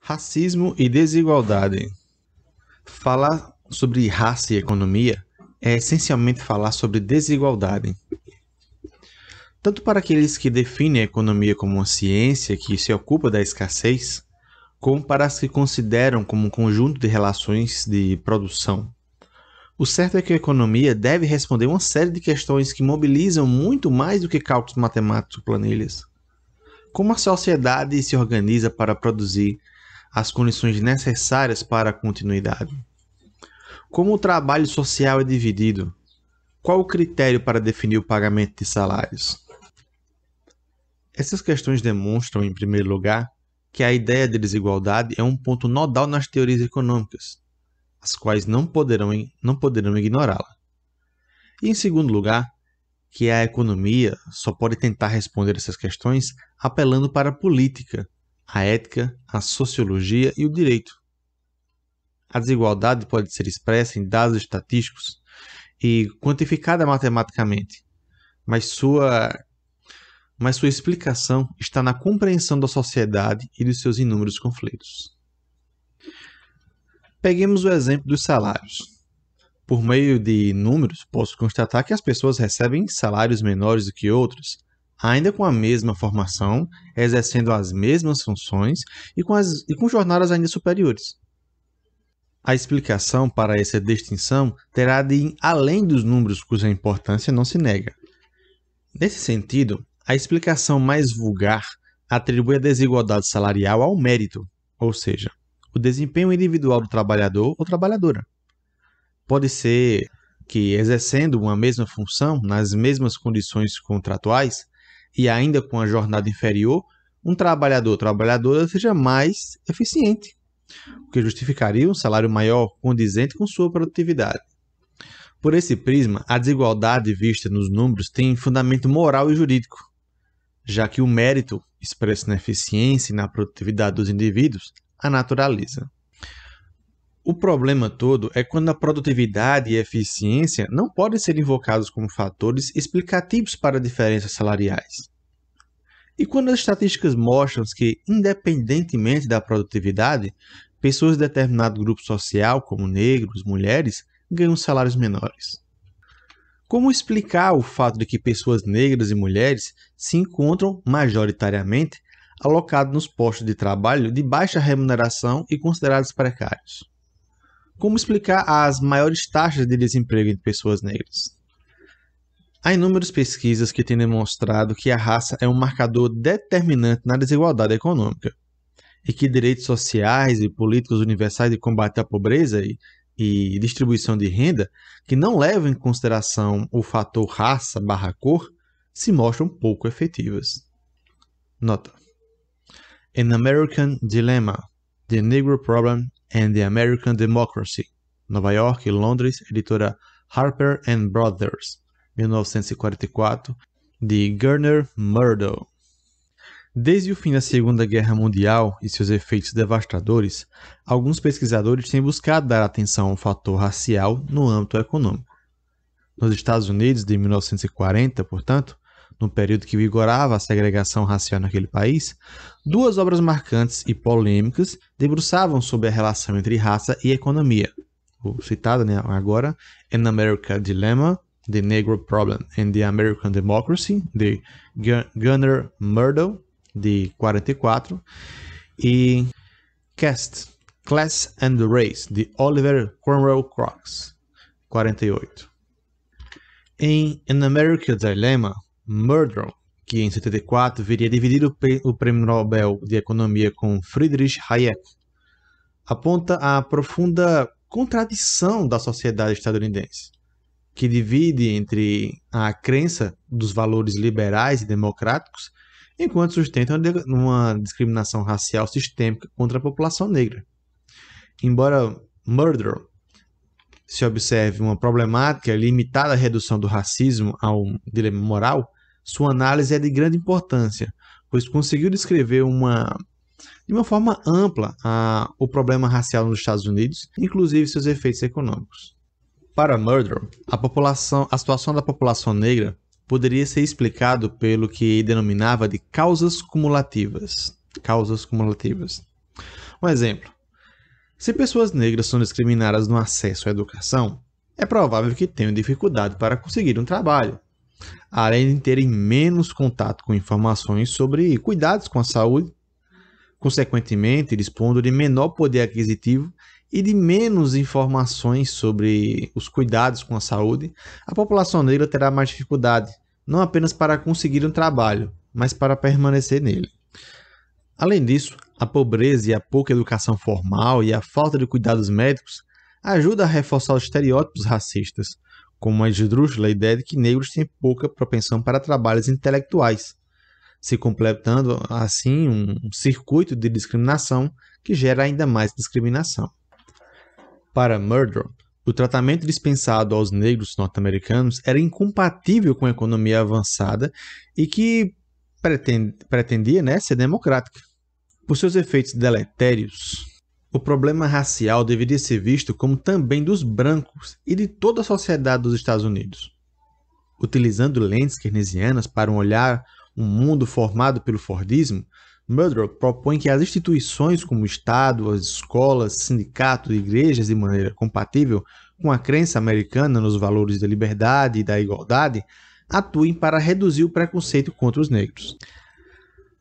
Racismo e desigualdade. Falar sobre raça e economia é essencialmente falar sobre desigualdade. Tanto para aqueles que definem a economia como uma ciência que se ocupa da escassez, como para as que consideram como um conjunto de relações de produção. O certo é que a economia deve responder uma série de questões que mobilizam muito mais do que cálculos matemáticos ou planilhas. Como a sociedade se organiza para produzir as condições necessárias para a continuidade? Como o trabalho social é dividido? Qual o critério para definir o pagamento de salários? Essas questões demonstram, em primeiro lugar, que a ideia de desigualdade é um ponto nodal nas teorias econômicas, as quais não poderão ignorá-la. E, em segundo lugar, que a economia só pode tentar responder essas questões apelando para a política, a ética, a sociologia e o direito. A desigualdade pode ser expressa em dados estatísticos e quantificada matematicamente, mas sua explicação está na compreensão da sociedade e dos seus inúmeros conflitos. Peguemos o exemplo dos salários. Por meio de números, posso constatar que as pessoas recebem salários menores do que outras, ainda com a mesma formação, exercendo as mesmas funções e com jornadas ainda superiores. A explicação para essa distinção terá de ir além dos números cuja importância não se nega. Nesse sentido, a explicação mais vulgar atribui a desigualdade salarial ao mérito, ou seja, o desempenho individual do trabalhador ou trabalhadora. Pode ser que, exercendo uma mesma função, nas mesmas condições contratuais, e ainda com a jornada inferior, um trabalhador ou trabalhadora seja mais eficiente, o que justificaria um salário maior condizente com sua produtividade. Por esse prisma, a desigualdade vista nos números tem fundamento moral e jurídico, já que o mérito, expresso na eficiência e na produtividade dos indivíduos, a naturaliza. O problema todo é quando a produtividade e a eficiência não podem ser invocados como fatores explicativos para diferenças salariais. E quando as estatísticas mostram que, independentemente da produtividade, pessoas de determinado grupo social, como negros, mulheres, ganham salários menores. Como explicar o fato de que pessoas negras e mulheres se encontram, majoritariamente, alocados nos postos de trabalho de baixa remuneração e considerados precários? Como explicar as maiores taxas de desemprego entre pessoas negras? Há inúmeras pesquisas que têm demonstrado que a raça é um marcador determinante na desigualdade econômica e que direitos sociais e políticas universais de combate à pobreza e distribuição de renda que não levam em consideração o fator raça/cor se mostram pouco efetivas. Nota: An American Dilemma, The Negro Problem and the American Democracy, Nova York e Londres, editora Harper & Brothers, 1944, de Gunnar Myrdal. Desde o fim da Segunda Guerra Mundial e seus efeitos devastadores, alguns pesquisadores têm buscado dar atenção ao fator racial no âmbito econômico. Nos Estados Unidos, de 1940, portanto, no período que vigorava a segregação racial naquele país, duas obras marcantes e polêmicas debruçavam sobre a relação entre raça e economia. O citado agora, An American Dilemma, The Negro Problem and the American Democracy, de Gunnar Myrdal, de 44, e Caste, Class and Race, de Oliver Cromwell Cross, 48. Em An American Dilemma, Myrdal, que em 74 viria dividir o Prêmio Nobel de Economia com Friedrich Hayek, aponta a profunda contradição da sociedade estadunidense, que divide entre a crença dos valores liberais e democráticos, enquanto sustenta uma discriminação racial sistêmica contra a população negra. Embora Myrdal se observe uma problemática limitada à redução do racismo a um dilema moral, sua análise é de grande importância, pois conseguiu descrever de uma forma ampla o problema racial nos Estados Unidos, inclusive seus efeitos econômicos. Para Myrdal, a situação da população negra poderia ser explicado pelo que denominava de causas cumulativas. Um exemplo: se pessoas negras são discriminadas no acesso à educação, é provável que tenham dificuldade para conseguir um trabalho, além de terem menos contato com informações sobre cuidados com a saúde, consequentemente, dispondo de menor poder aquisitivo e de menos informações sobre os cuidados com a saúde, a população negra terá mais dificuldade, não apenas para conseguir um trabalho, mas para permanecer nele. Além disso, a pobreza e a pouca educação formal e a falta de cuidados médicos ajudam a reforçar os estereótipos racistas, como a esdrúxula ideia de que negros têm pouca propensão para trabalhos intelectuais, se completando assim um circuito de discriminação que gera ainda mais discriminação. Para Murdoch, o tratamento dispensado aos negros norte-americanos era incompatível com a economia avançada e que pretendia, ser democrática. Por seus efeitos deletérios, o problema racial deveria ser visto como também dos brancos e de toda a sociedade dos Estados Unidos. Utilizando lentes keynesianas para olhar um mundo formado pelo Fordismo, Murdoch propõe que as instituições como o Estado, as escolas, sindicatos e igrejas, de maneira compatível com a crença americana nos valores da liberdade e da igualdade, atuem para reduzir o preconceito contra os negros.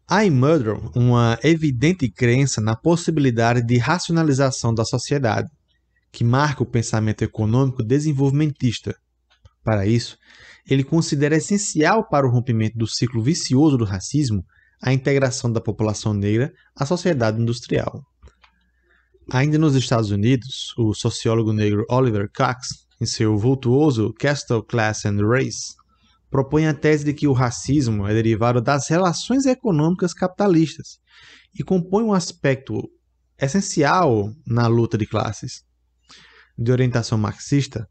Há em Murdoch uma evidente crença na possibilidade de racionalização da sociedade, que marca o pensamento econômico desenvolvimentista. Para isso, ele considera essencial para o rompimento do ciclo vicioso do racismo a integração da população negra à sociedade industrial. Ainda nos Estados Unidos, o sociólogo negro Oliver Cox, em seu vultuoso Castle, Class and Race, propõe a tese de que o racismo é derivado das relações econômicas capitalistas e compõe um aspecto essencial na luta de classes. De orientação marxista,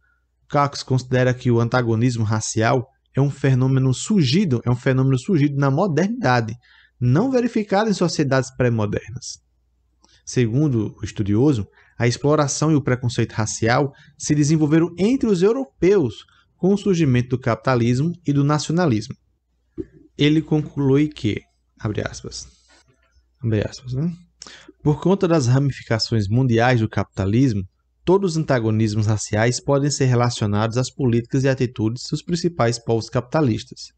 Cox considera que o antagonismo racial é um fenômeno surgido na modernidade, não verificado em sociedades pré-modernas. Segundo o estudioso, a exploração e o preconceito racial se desenvolveram entre os europeus com o surgimento do capitalismo e do nacionalismo. Ele conclui que, abre aspas, por conta das ramificações mundiais do capitalismo, todos os antagonismos raciais podem ser relacionados às políticas e atitudes dos principais povos capitalistas,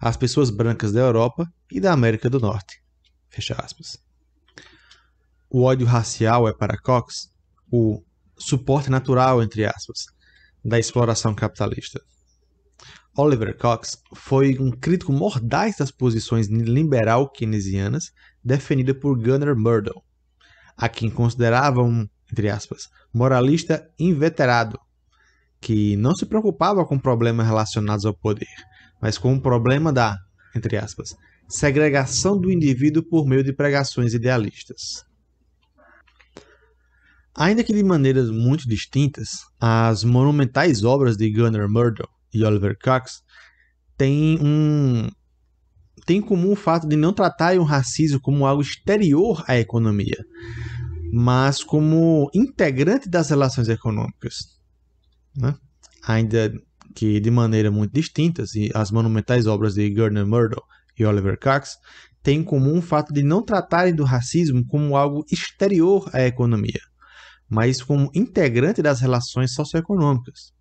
às pessoas brancas da Europa e da América do Norte. Fecha aspas. O ódio racial é, para Cox, o suporte natural, entre aspas, da exploração capitalista. Oliver Cox foi um crítico mordaz das posições liberal keynesianas defendidas por Gunnar Myrdal, a quem considerava um, entre aspas, moralista inveterado, que não se preocupava com problemas relacionados ao poder, mas com o problema da, entre aspas, segregação do indivíduo por meio de pregações idealistas. Ainda que de maneiras muito distintas, as monumentais obras de Gunnar Myrdal e Oliver Cox têm em comum o fato de não tratarem o racismo como algo exterior à economia, mas como integrante das relações econômicas. Ainda que de maneira muito distintas, as monumentais obras de Gunnar Myrdal e Oliver Cox têm em comum o fato de não tratarem do racismo como algo exterior à economia, mas como integrante das relações socioeconômicas.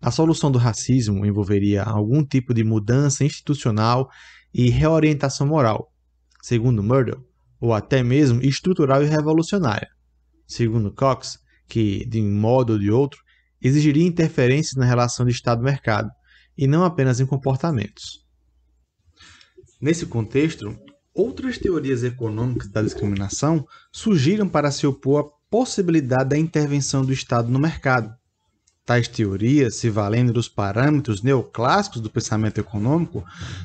A solução do racismo envolveria algum tipo de mudança institucional e reorientação moral, segundo Myrdal, ou até mesmo estrutural e revolucionária, segundo Cox, que, de um modo ou de outro, exigiria interferências na relação de Estado-mercado, e não apenas em comportamentos. Nesse contexto, outras teorias econômicas da discriminação surgiram para se opor à possibilidade da intervenção do Estado no mercado. Tais teorias, se valendo dos parâmetros neoclássicos do pensamento econômico,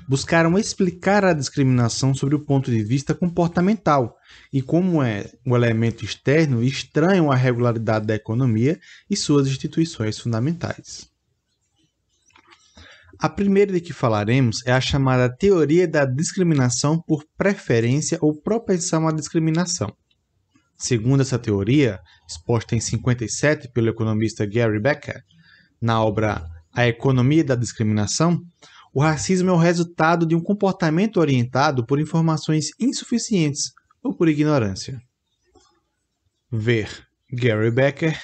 buscaram explicar a discriminação sob o ponto de vista comportamental e como é um elemento externo e estranho à regularidade da economia e suas instituições fundamentais. A primeira de que falaremos é a chamada teoria da discriminação por preferência ou propensão à discriminação. Segundo essa teoria, exposta em 1957 pelo economista Gary Becker, na obra A Economia da Discriminação, o racismo é o resultado de um comportamento orientado por informações insuficientes ou por ignorância. Ver Gary Becker,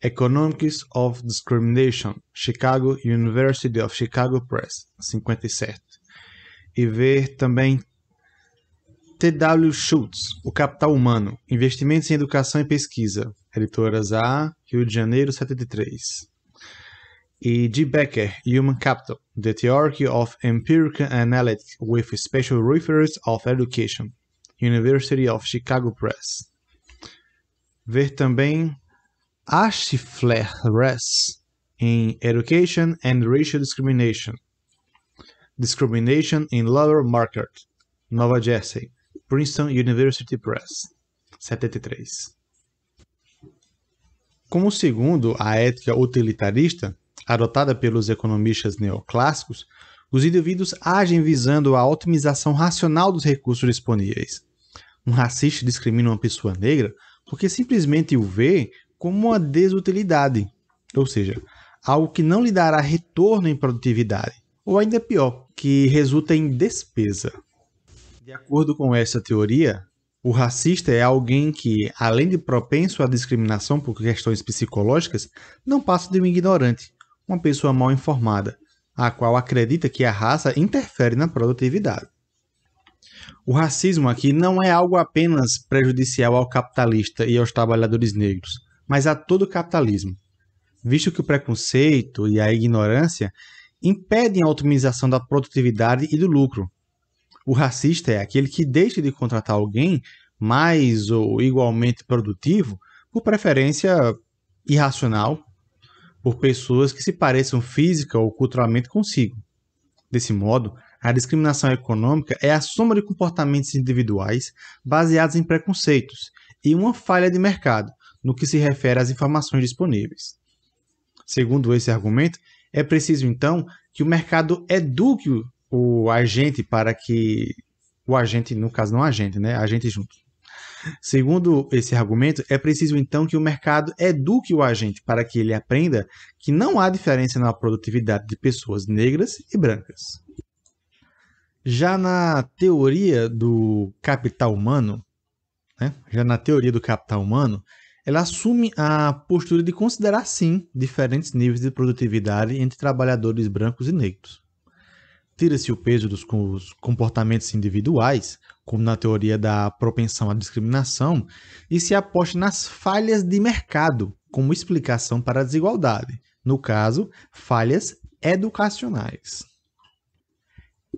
Economics of Discrimination, Chicago, University of Chicago Press, 57. E ver também T.W. Schultz, O Capital Humano, Investimentos em Educação e Pesquisa, Editoras A, Rio de Janeiro, 73. E G. Becker, Human Capital, The Theory of Empirical Analytics with Special Reference of Education, University of Chicago Press. Ver também Ashfler-Ress em Education and Racial Discrimination, Discrimination in Labor Market, Nova Jersey, Princeton University Press, 73. Como segundo a ética utilitarista, adotada pelos economistas neoclássicos, os indivíduos agem visando a otimização racional dos recursos disponíveis. Um racista discrimina uma pessoa negra porque simplesmente o vê como uma desutilidade, ou seja, algo que não lhe dará retorno em produtividade, ou ainda pior, que resulta em despesa. De acordo com essa teoria, o racista é alguém que, além de propenso à discriminação por questões psicológicas, não passa de um ignorante, uma pessoa mal informada, a qual acredita que a raça interfere na produtividade. O racismo aqui não é algo apenas prejudicial ao capitalista e aos trabalhadores negros, mas a todo o capitalismo, visto que o preconceito e a ignorância impedem a otimização da produtividade e do lucro. O racista é aquele que deixa de contratar alguém mais ou igualmente produtivo por preferência irracional por pessoas que se pareçam física ou culturalmente consigo. Desse modo, a discriminação econômica é a soma de comportamentos individuais baseados em preconceitos e uma falha de mercado no que se refere às informações disponíveis. Segundo esse argumento, é preciso então que o mercado eduque o agente para que... O agente, no caso não agente, né? Agente junto. Segundo esse argumento, é preciso então que o mercado eduque o agente para que ele aprenda que não há diferença na produtividade de pessoas negras e brancas. Já na teoria do capital humano, ela assume a postura de considerar sim diferentes níveis de produtividade entre trabalhadores brancos e negros. Tira-se o peso dos comportamentos individuais, como na teoria da propensão à discriminação, e se aposta nas falhas de mercado como explicação para a desigualdade, no caso, falhas educacionais.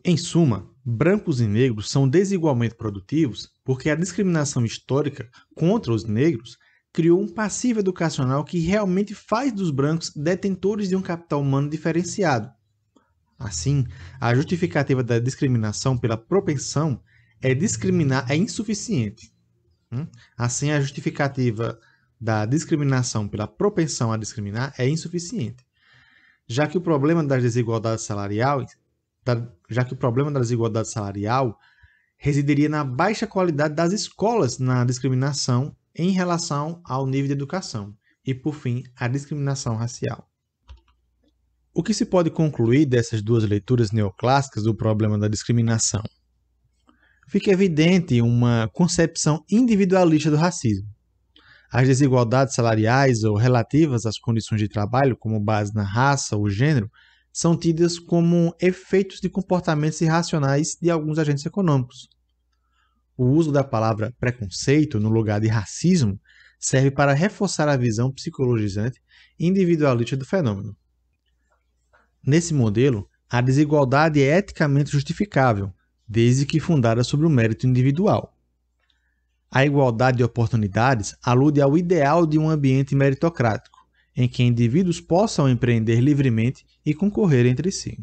Em suma, brancos e negros são desigualmente produtivos porque a discriminação histórica contra os negros criou um passivo educacional que realmente faz dos brancos detentores de um capital humano diferenciado. Assim, a justificativa da discriminação pela propensão é discriminar é insuficiente. Assim, a justificativa da discriminação pela propensão a discriminar é insuficiente, já que o problema da desigualdade salarial residiria na baixa qualidade das escolas na discriminação em relação ao nível de educação e, por fim, a discriminação racial. O que se pode concluir dessas duas leituras neoclássicas do problema da discriminação? Fica evidente uma concepção individualista do racismo. As desigualdades salariais ou relativas às condições de trabalho, como base na raça ou gênero, são tidas como efeitos de comportamentos irracionais de alguns agentes econômicos. O uso da palavra preconceito no lugar de racismo serve para reforçar a visão psicologizante e individualista do fenômeno. Nesse modelo, a desigualdade é eticamente justificável, desde que fundada sobre o mérito individual. A igualdade de oportunidades alude ao ideal de um ambiente meritocrático, em que indivíduos possam empreender livremente e concorrer entre si.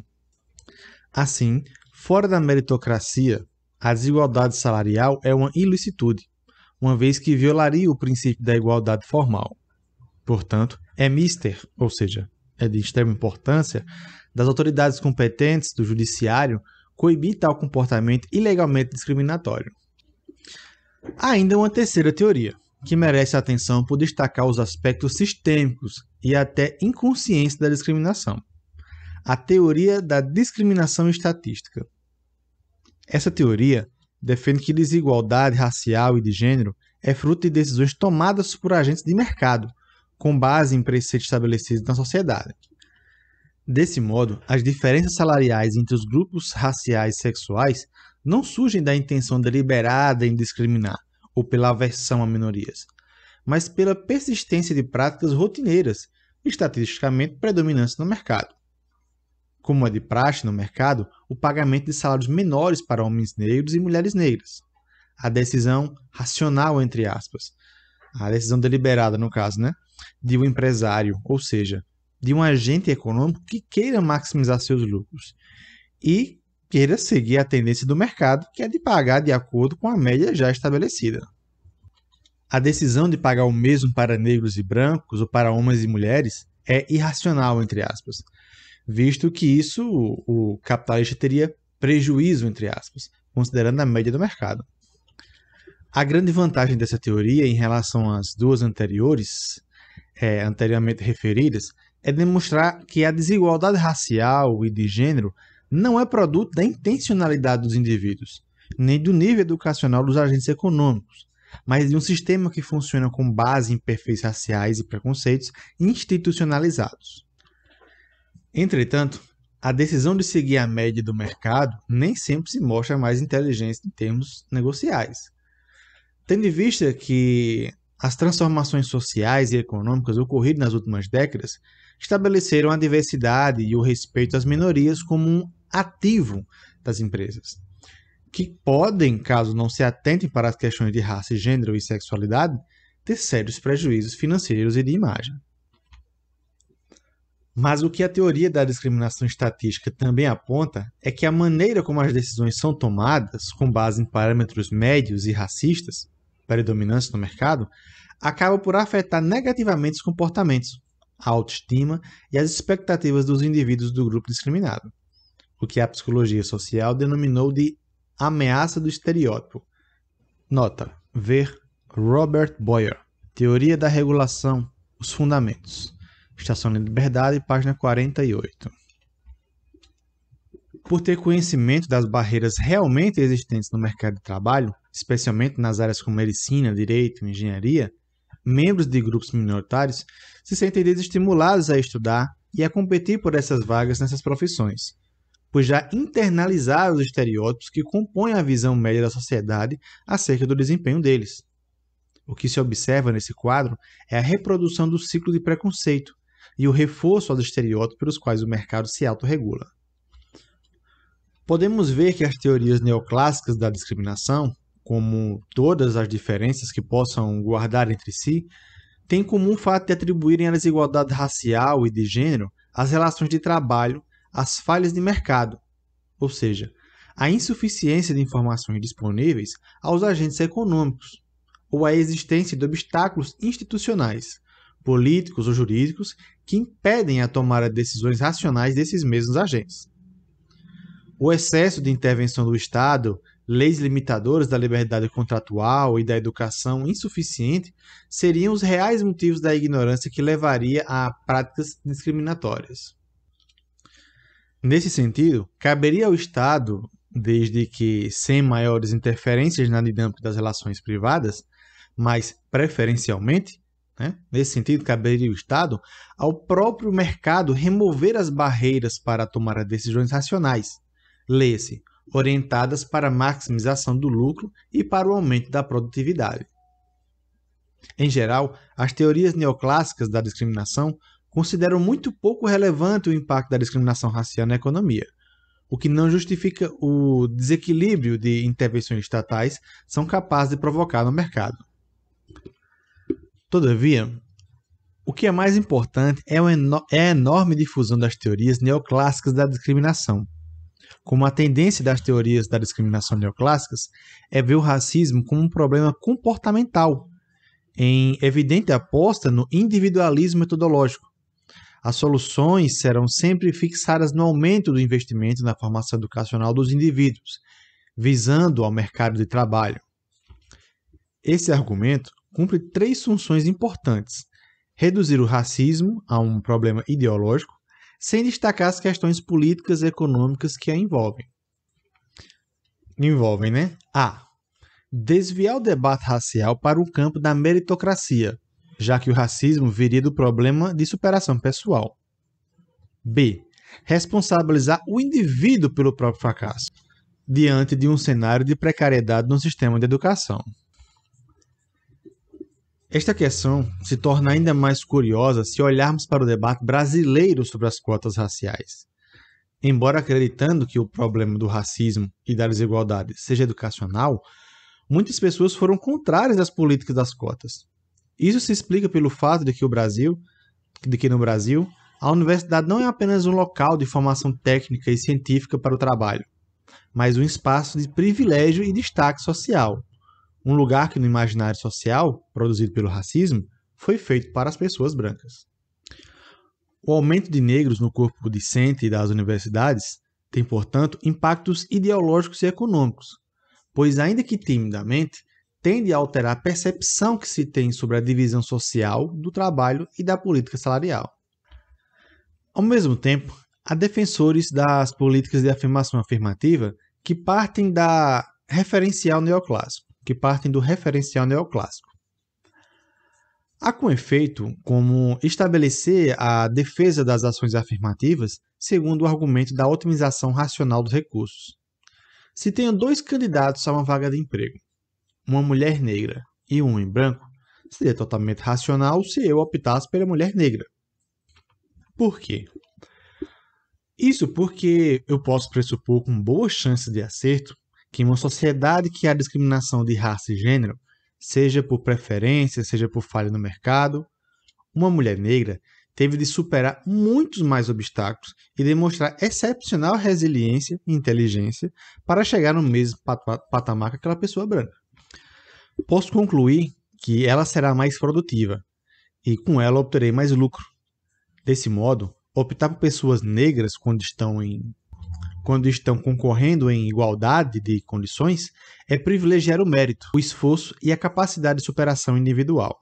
Assim, fora da meritocracia, a desigualdade salarial é uma ilicitude, uma vez que violaria o princípio da igualdade formal. Portanto, é mister, ou seja, é de extrema importância, das autoridades competentes do judiciário coibir tal comportamento ilegalmente discriminatório. Há ainda uma terceira teoria, que merece atenção por destacar os aspectos sistêmicos e até inconscientes da discriminação. A teoria da discriminação estatística. Essa teoria defende que desigualdade racial e de gênero é fruto de decisões tomadas por agentes de mercado, com base em preceitos estabelecidos na sociedade. Desse modo, as diferenças salariais entre os grupos raciais e sexuais não surgem da intenção deliberada em discriminar ou pela aversão a minorias, mas pela persistência de práticas rotineiras, estatisticamente predominantes no mercado. Como é de praxe no mercado, o pagamento de salários menores para homens negros e mulheres negras. A decisão racional, entre aspas, a decisão deliberada, no caso, de um empresário, ou seja, de um agente econômico que queira maximizar seus lucros e queira seguir a tendência do mercado, que é de pagar de acordo com a média já estabelecida. A decisão de pagar o mesmo para negros e brancos ou para homens e mulheres é irracional, entre aspas, visto que isso o capitalista teria prejuízo, entre aspas, considerando a média do mercado. A grande vantagem dessa teoria em relação às duas anteriores, anteriormente referidas, é demonstrar que a desigualdade racial e de gênero não é produto da intencionalidade dos indivíduos, nem do nível educacional dos agentes econômicos, mas de um sistema que funciona com base em perfis raciais e preconceitos institucionalizados. Entretanto, a decisão de seguir a média do mercado nem sempre se mostra mais inteligente em termos negociais. Tendo em vista que as transformações sociais e econômicas ocorridas nas últimas décadas estabeleceram a diversidade e o respeito às minorias como um ativo das empresas, que podem, caso não se atentem para as questões de raça, gênero e sexualidade, ter sérios prejuízos financeiros e de imagem. Mas o que a teoria da discriminação estatística também aponta é que a maneira como as decisões são tomadas, com base em parâmetros médios e racistas, predominantes no mercado, acaba por afetar negativamente os comportamentos, a autoestima e as expectativas dos indivíduos do grupo discriminado, o que a psicologia social denominou de ameaça do estereótipo. Nota: ver Robert Boyer, Teoria da Regulação, Os Fundamentos. Estação da Liberdade, página 48. Por ter conhecimento das barreiras realmente existentes no mercado de trabalho, especialmente nas áreas como medicina, direito e engenharia, membros de grupos minoritários se sentem desestimulados a estudar e a competir por essas vagas nessas profissões, pois já internalizaram os estereótipos que compõem a visão média da sociedade acerca do desempenho deles. O que se observa nesse quadro é a reprodução do ciclo de preconceito e o reforço aos estereótipos pelos quais o mercado se autorregula. Podemos ver que as teorias neoclássicas da discriminação, como todas as diferenças que possam guardar entre si, têm em comum o fato de atribuírem a desigualdade racial e de gênero às relações de trabalho, às falhas de mercado, ou seja, à insuficiência de informações disponíveis aos agentes econômicos, ou à existência de obstáculos institucionais, políticos ou jurídicos que impedem a tomada de decisões racionais desses mesmos agentes. O excesso de intervenção do Estado, leis limitadoras da liberdade contratual e da educação insuficiente seriam os reais motivos da ignorância que levaria a práticas discriminatórias. Nesse sentido, caberia ao Estado, desde que sem maiores interferências na dinâmica das relações privadas, mas preferencialmente, nesse sentido, caberia ao Estado, ao próprio mercado remover as barreiras para tomar decisões racionais, lê-se, orientadas para a maximização do lucro e para o aumento da produtividade. Em geral, as teorias neoclássicas da discriminação consideram muito pouco relevante o impacto da discriminação racial na economia, o que não justifica o desequilíbrio de intervenções estatais são capazes de provocar no mercado. Todavia, o que é mais importante é a enorme difusão das teorias neoclássicas da discriminação. Como a tendência das teorias da discriminação neoclássicas é ver o racismo como um problema comportamental, em evidente aposta no individualismo metodológico. As soluções serão sempre fixadas no aumento do investimento na formação educacional dos indivíduos, visando ao mercado de trabalho. Esse argumento cumpre três funções importantes: reduzir o racismo a um problema ideológico, sem destacar as questões políticas e econômicas que a envolvem. A. desviar o debate racial para o campo da meritocracia, já que o racismo viria do problema de superação pessoal. B. Responsabilizar o indivíduo pelo próprio fracasso, diante de um cenário de precariedade no sistema de educação. Esta questão se torna ainda mais curiosa se olharmos para o debate brasileiro sobre as cotas raciais. Embora acreditando que o problema do racismo e da desigualdade seja educacional, muitas pessoas foram contrárias às políticas das cotas. Isso se explica pelo fato de que no Brasil, a universidade não é apenas um local de formação técnica e científica para o trabalho, mas um espaço de privilégio e destaque social. Um lugar que no imaginário social, produzido pelo racismo, foi feito para as pessoas brancas. O aumento de negros no corpo discente das universidades tem, portanto, impactos ideológicos e econômicos, pois, ainda que timidamente, tende a alterar a percepção que se tem sobre a divisão social do trabalho e da política salarial. Ao mesmo tempo, há defensores das políticas de afirmação afirmativa que partem do referencial neoclássico. Há com efeito como estabelecer a defesa das ações afirmativas segundo o argumento da otimização racional dos recursos. Se tenho 2 candidatos a uma vaga de emprego, uma mulher negra e um homem branco, seria totalmente racional se eu optasse pela mulher negra. Por quê? Isso porque eu posso pressupor com boa chance de acerto que em uma sociedade que há discriminação de raça e gênero, seja por preferência, seja por falha no mercado, uma mulher negra teve de superar muitos mais obstáculos e demonstrar excepcional resiliência e inteligência para chegar no mesmo patamar que aquela pessoa branca. Posso concluir que ela será mais produtiva e com ela obterei mais lucro. Desse modo, optar por pessoas negras quando estão concorrendo em igualdade de condições é privilegiar o mérito, o esforço e a capacidade de superação individual.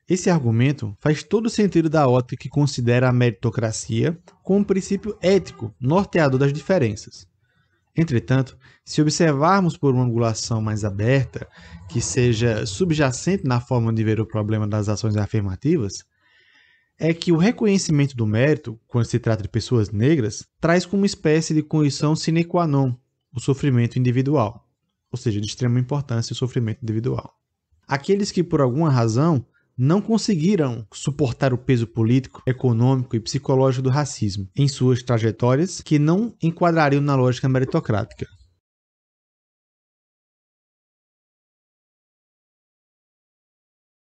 Esse argumento faz todo o sentido da ótica que considera a meritocracia como um princípio ético norteador das diferenças. Entretanto, se observarmos por uma angulação mais aberta, que seja subjacente na forma de ver o problema das ações afirmativas, é que o reconhecimento do mérito, quando se trata de pessoas negras, traz como uma espécie de condição sine qua non o sofrimento individual, ou seja, de extrema importância o sofrimento individual. Aqueles que, por alguma razão, não conseguiram suportar o peso político, econômico e psicológico do racismo em suas trajetórias que não enquadrariam na lógica meritocrática.